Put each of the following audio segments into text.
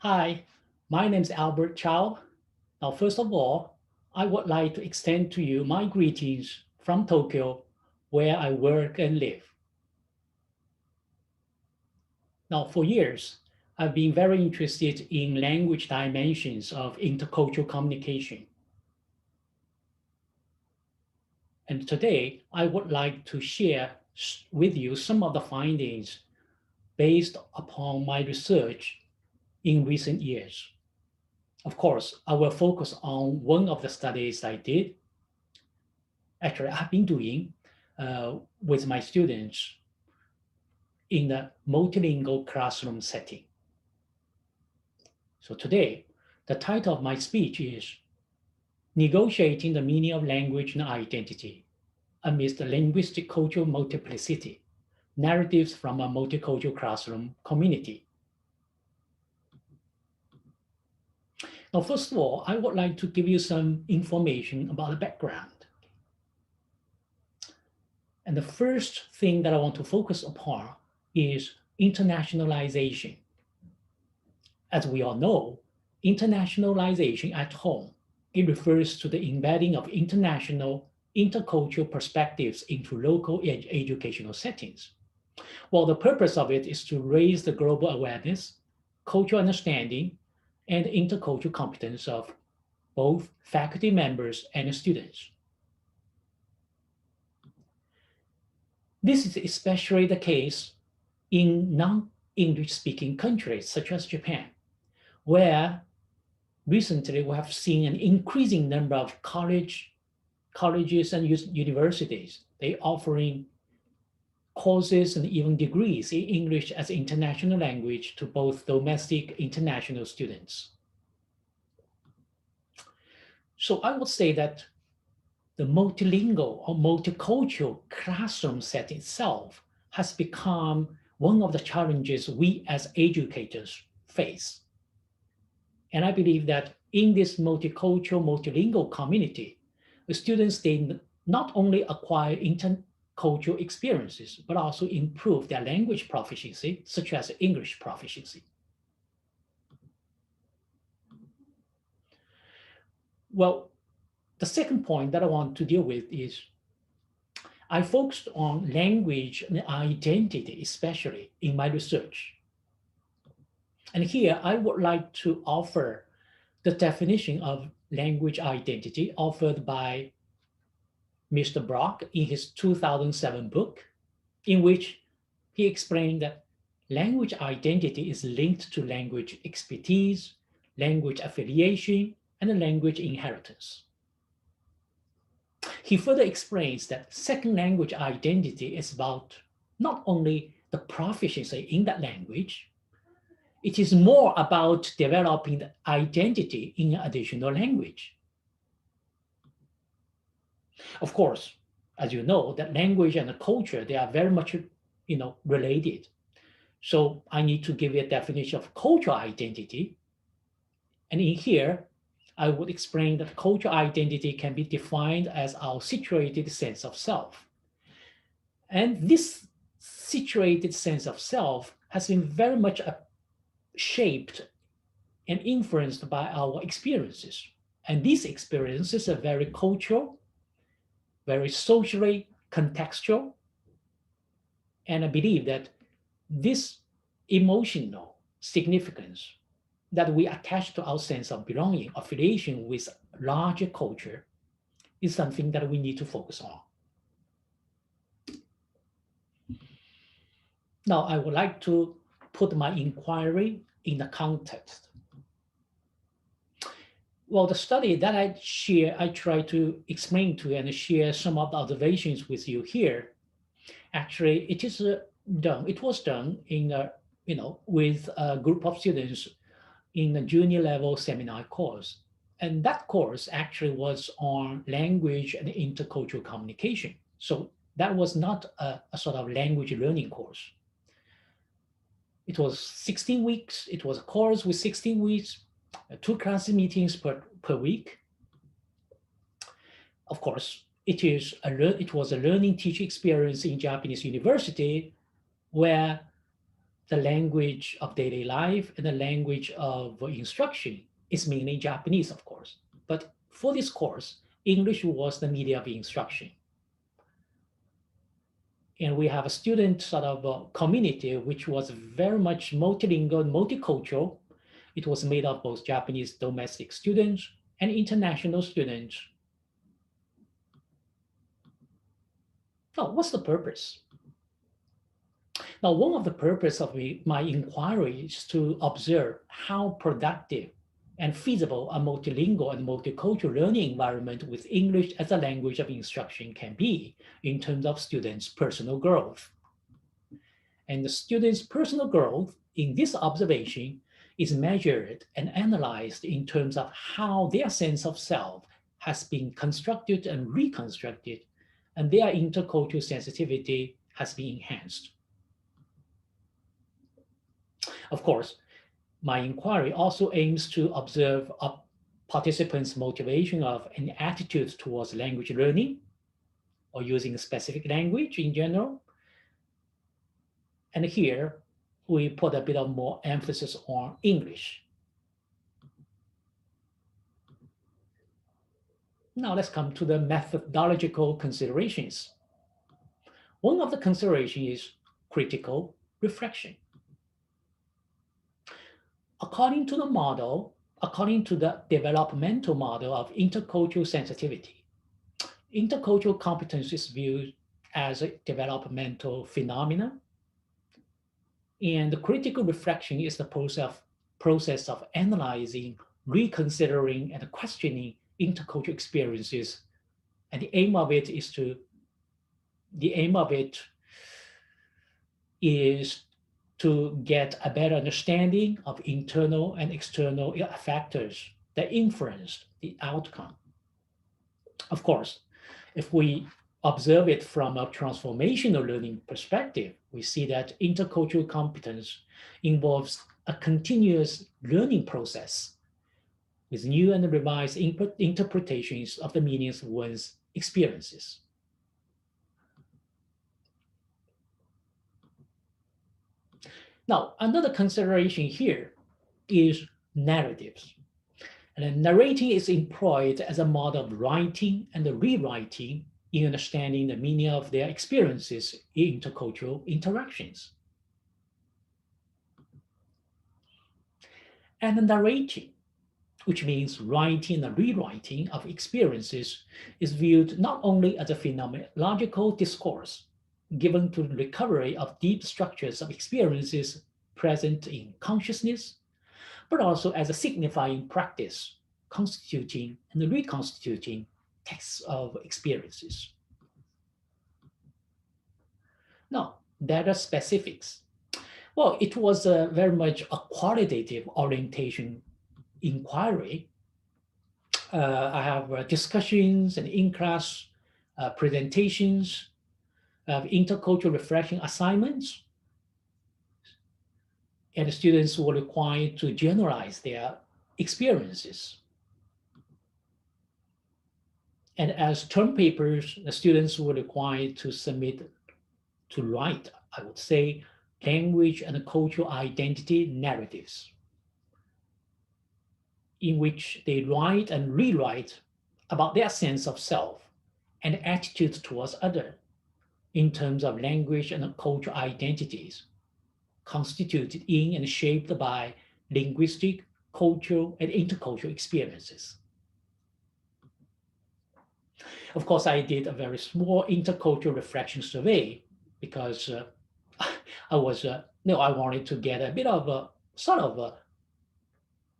Hi, my name is Albert Chow. Now, first of all, I would like to extend to you my greetings from Tokyo, where I work and live. Now, for years, I've been very interested in language dimensions of intercultural communication. And today, I would like to share with you some of the findings based upon my research in recent years. Of course, I will focus on one of the studies I did. Actually, I've been doing with my students in the multilingual classroom setting. So today, the title of my speech is Negotiating the Meaning of Language and Identity Amidst the Linguistic Cultural Multiplicity, Narratives from a Multicultural Classroom Community. Now, first of all, I would like to give you some information about the background. And the first thing that I want to focus upon is internationalization. As we all know, internationalization at home, it refers to the embedding of international, intercultural perspectives into local educational settings. Well, the purpose of it is to raise the global awareness, cultural understanding, and intercultural competence of both faculty members and students. This is especially the case in non-English speaking countries such as Japan, where recently we have seen an increasing number of colleges and universities. They offering courses and even degrees in English as international language to both domestic international students. So I would say that the multilingual or multicultural classroom set itself has become one of the challenges we as educators face. And I believe that in this multicultural, multilingual community, the students, they not only acquire intercultural experiences, but also improve their language proficiency, such as English proficiency. Well, the second point that I want to deal with is I focused on language and identity, especially in my research. And here I would like to offer the definition of language identity offered by Mr. Brock in his 2007 book, in which he explained that language identity is linked to language expertise, language affiliation, and language inheritance. He further explains that second language identity is about not only the proficiency in that language, it is more about developing the identity in an additional language. Of course, as you know, that language and the culture, they are very much related. So I need to give you a definition of cultural identity. And in here, I would explain that cultural identity can be defined as our situated sense of self. And this situated sense of self has been very much shaped and influenced by our experiences. And these experiences are very cultural, very socially contextual. And I believe that this emotional significance that we attach to our sense of belonging, affiliation with larger culture, is something that we need to focus on. Now, I would like to put my inquiry in the context. Well, the study that I try to explain to and share some of the observations with you here. Actually, it was done in with a group of students in a junior level seminar course. And that course actually was on language and intercultural communication. So that was not a sort of language learning course. It was 16 weeks. It was a course with 16 weeks, 2 class meetings per week. Of course, it was a learning teaching experience in Japanese university where the language of daily life and the language of instruction is mainly Japanese, of course. But for this course, English was the media of instruction. And we have a student sort of community which was very much multilingual, multicultural. It was made of both Japanese domestic students and international students. Now, what's the purpose? Now, one of the purpose of my inquiry is to observe how productive and feasible a multilingual and multicultural learning environment with English as a language of instruction can be in terms of students' personal growth. And the students' personal growth in this observation is measured and analyzed in terms of how their sense of self has been constructed and reconstructed, and their intercultural sensitivity has been enhanced. Of course, my inquiry also aims to observe participants' motivation of an attitude towards language learning or using a specific language in general. And here, we put a bit of more emphasis on English. Now let's come to the methodological considerations. One of the considerations is critical reflection. According to the developmental model of intercultural sensitivity, intercultural competence is viewed as a developmental phenomenon. And the critical reflection is the process of analyzing, reconsidering, and questioning intercultural experiences. And the aim of it is to get a better understanding of internal and external factors that influence the outcome. Of course, if we observe it from a transformational learning perspective, we see that intercultural competence involves a continuous learning process with new and revised interpretations of the meanings of one's experiences. Now, another consideration here is narratives. And narrating is employed as a mode of writing and rewriting in understanding the meaning of their experiences in intercultural interactions. And the narrating, which means writing and rewriting of experiences, is viewed not only as a phenomenological discourse given to the recovery of deep structures of experiences present in consciousness, but also as a signifying practice, constituting and reconstituting texts of experiences. Now, data specifics. Well, it was very much a qualitative orientation inquiry. I have discussions and in-class presentations of intercultural reflection assignments, and the students were required to generalize their experiences. And as term papers, the students were required to write, I would say, language and cultural identity narratives, in which they write and rewrite about their sense of self and attitudes towards others in terms of language and cultural identities constituted in and shaped by linguistic, cultural, and intercultural experiences. Of course, I did a very small intercultural reflection survey because I wanted to get a bit of a sort of a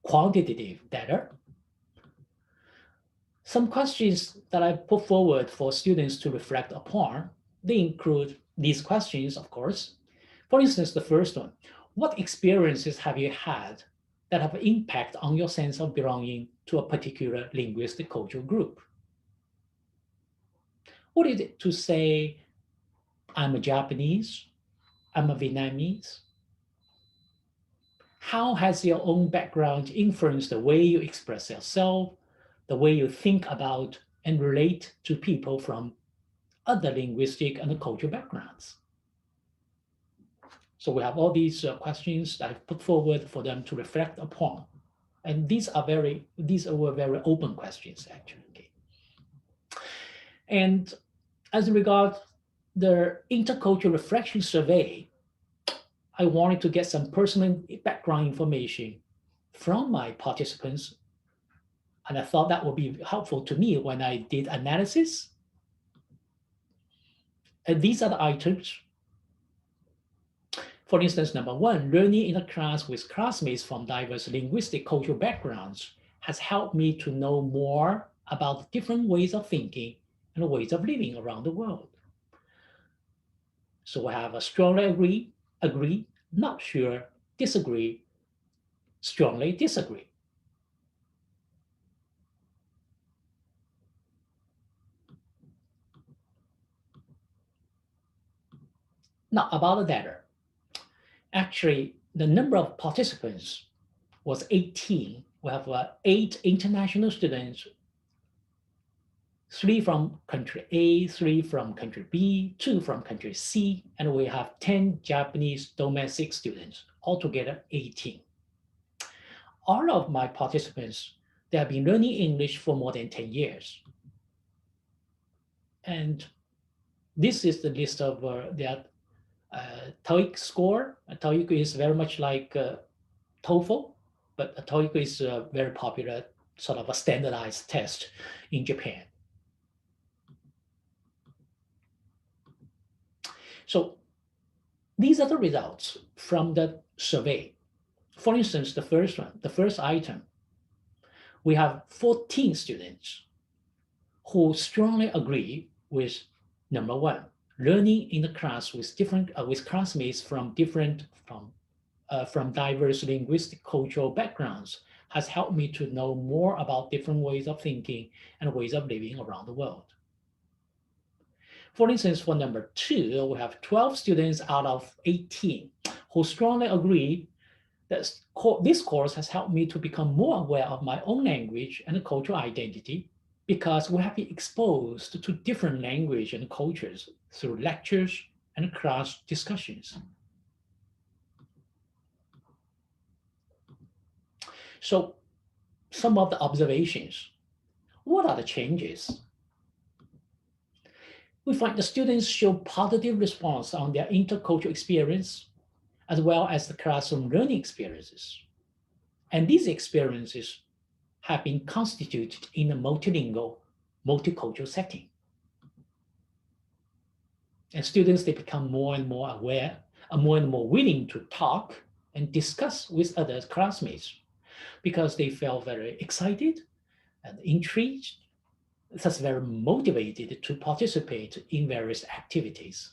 quantitative data. Some questions that I put forward for students to reflect upon, they include these questions, of course. For instance, the first one, what experiences have you had that have impact on your sense of belonging to a particular linguistic cultural group? What is it to say, I'm a Japanese, I'm a Vietnamese? How has your own background influenced the way you express yourself, the way you think about and relate to people from other linguistic and cultural backgrounds? So we have all these questions that I've put forward for them to reflect upon. And these were very open questions, actually. Okay. And as regards the intercultural reflection survey, I wanted to get some personal background information from my participants. And I thought that would be helpful to me when I did analysis. And these are the items. For instance, number one, learning in a class with classmates from diverse linguistic cultural backgrounds has helped me to know more about different ways of thinking and ways of living around the world. So we have a strongly agree, not sure, disagree, strongly disagree. Now, about the data. Actually, the number of participants was 18. We have 8 international students, 3 from country A, 3 from country B, 2 from country C, and we have 10 Japanese domestic students, altogether 18. All of my participants, they have been learning English for more than 10 years. And this is the list of their TOEIC score. TOEIC is very much like TOEFL, but TOEIC is a very popular sort of a standardized test in Japan. So these are the results from the survey. For instance, the first item, we have 14 students who strongly agree with number one, learning in the class with with classmates from diverse linguistic cultural backgrounds has helped me to know more about different ways of thinking and ways of living around the world. For instance, for number two, we have 12 students out of 18 who strongly agree that this course has helped me to become more aware of my own language and cultural identity because we have been exposed to different language and cultures through lectures and class discussions. So some of the observations. What are the changes? We find the students show positive response on their intercultural experience, as well as the classroom learning experiences. And these experiences have been constituted in a multilingual, multicultural setting. And students, they become more and more aware, are more and more willing to talk and discuss with other classmates because they feel very excited and intrigued, thus very motivated to participate in various activities.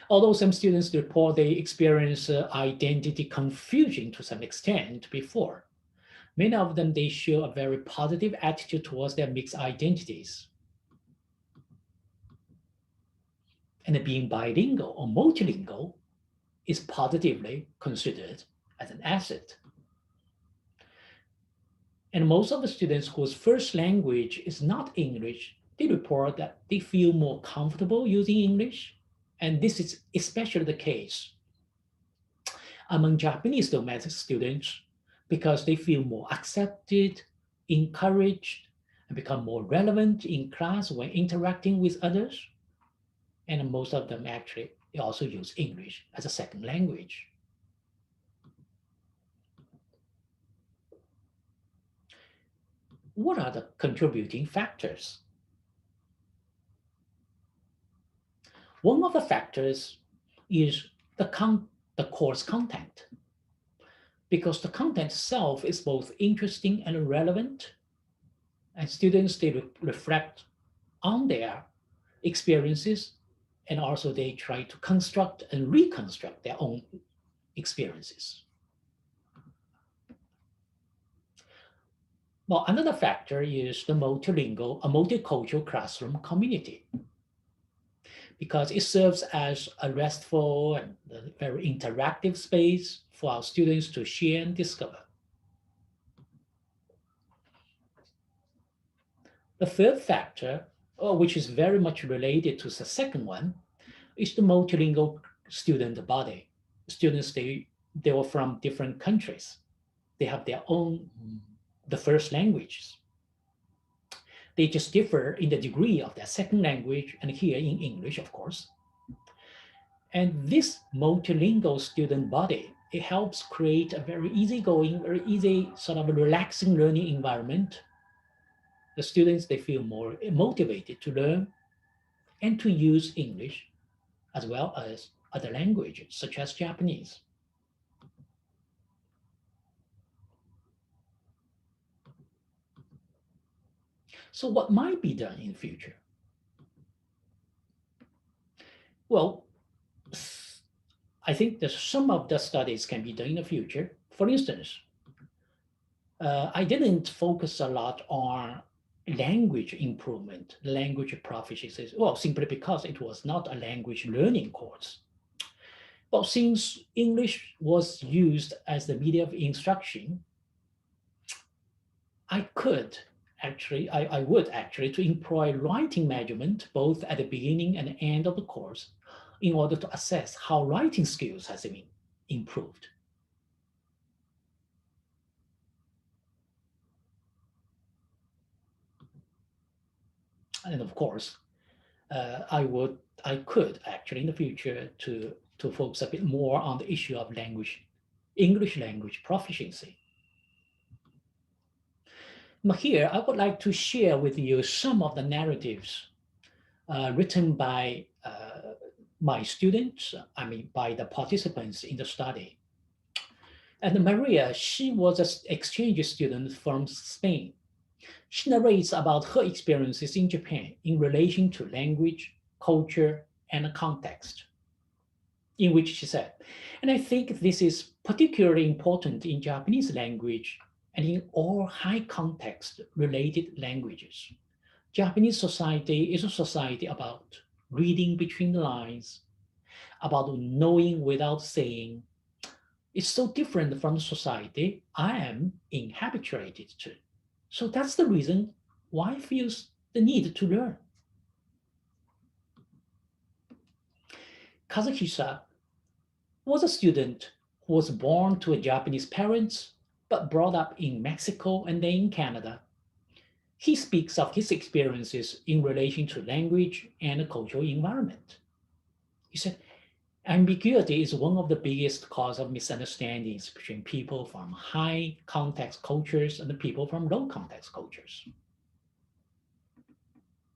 Although some students report they experience identity confusion to some extent before, many of them, they show a very positive attitude towards their mixed identities. And being bilingual or multilingual is positively considered as an asset. And most of the students whose first language is not English, they report that they feel more comfortable using English. And this is especially the case among Japanese domestic students because they feel more accepted, encouraged, and become more relevant in class when interacting with others. And most of them actually they also use English as a second language. What are the contributing factors? One of the factors is the course content, because the content itself is both interesting and relevant, and students, they reflect on their experiences, and also they try to construct and reconstruct their own experiences. Well, another factor is the multicultural classroom community, because it serves as a restful and a very interactive space for our students to share and discover. The third factor, which is very much related to the second one, is the multilingual student body. Students, they were from different countries. They have their own, the first languages. They just differ in the degree of their second language, and here in English, of course. And this multilingual student body, it helps create a very easygoing, very easy, sort of a relaxing learning environment. The students, they feel more motivated to learn and to use English as well as other languages, such as Japanese. So what might be done in the future? Well, I think that some of the studies can be done in the future. For instance, I didn't focus a lot on language improvement, language proficiency, well, simply because it was not a language learning course. But since English was used as the media of instruction, I would actually to employ writing measurement both at the beginning and end of the course in order to assess how writing skills has been improved. And of course, I could actually in the future to focus a bit more on the issue of English language proficiency. But here, I would like to share with you some of the narratives written by my students, by the participants in the study. And Maria, she was an exchange student from Spain. She narrates about her experiences in Japan in relation to language, culture, and context, in which she said, and I think this is particularly important in Japanese language and in all high context related languages. Japanese society is a society about reading between the lines, about knowing without saying. It's so different from the society I am inhabituated to. So that's the reason why I feel the need to learn. Kazuhisa was a student who was born to Japanese parents, but brought up in Mexico and then in Canada. He speaks of his experiences in relation to language and the cultural environment. He said, ambiguity is one of the biggest cause of misunderstandings between people from high context cultures and the people from low context cultures.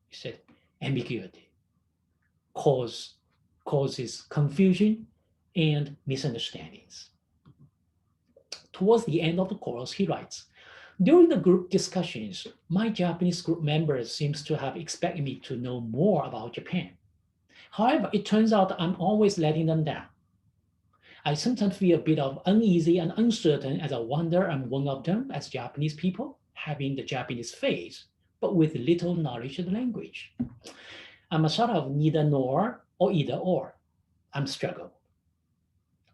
He said, ambiguity causes confusion and misunderstandings. Towards the end of the course, he writes, during the group discussions, my Japanese group members seems to have expected me to know more about Japan. However, it turns out I'm always letting them down. I sometimes feel a bit of uneasy and uncertain as I wonder I'm one of them as Japanese people, having the Japanese face, but with little knowledge of the language. I'm a sort of neither nor or either or. I'm struggling.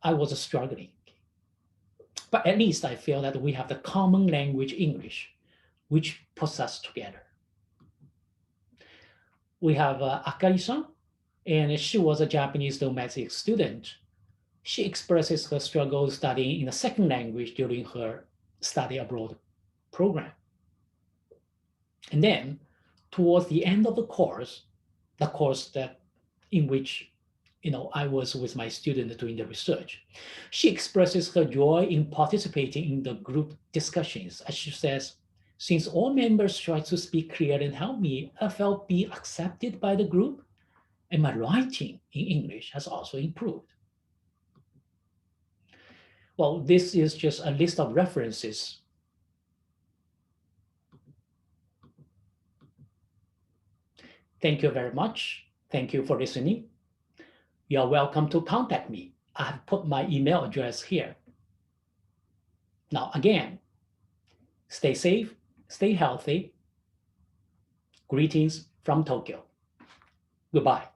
I was struggling. But at least I feel that we have the common language English, which puts us together. We have Akari-san, and she was a Japanese domestic student. She expresses her struggle studying in a second language during her study abroad program. And then towards the end of the course that in which I was with my student doing the research, she expresses her joy in participating in the group discussions. As she says, since all members try to speak clearly and help me, I felt being accepted by the group, and my writing in English has also improved. Well, this is just a list of references. Thank you very much. Thank you for listening. You are welcome to contact me. I have put my email address here. Now, again, stay safe, stay healthy. Greetings from Tokyo. Goodbye.